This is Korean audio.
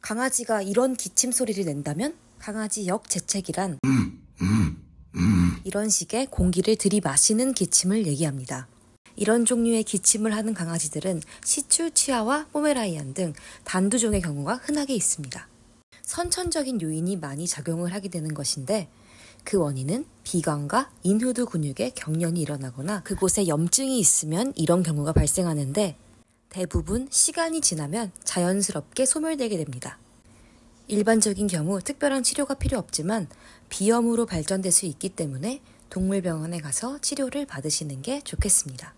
강아지가 이런 기침 소리를 낸다면 강아지 역재채기란 이런 식의 공기를 들이마시는 기침을 얘기합니다. 이런 종류의 기침을 하는 강아지들은 시츄, 치아와 포메라니안 등 단두종의 경우가 흔하게 있습니다. 선천적인 요인이 많이 작용을 하게 되는 것인데 그 원인은 비관과 인후두 근육에 경련이 일어나거나 그곳에 염증이 있으면 이런 경우가 발생하는데 대부분 시간이 지나면 자연스럽게 소멸되게 됩니다. 일반적인 경우 특별한 치료가 필요 없지만 비염으로 발전될 수 있기 때문에 동물병원에 가서 치료를 받으시는 게 좋겠습니다.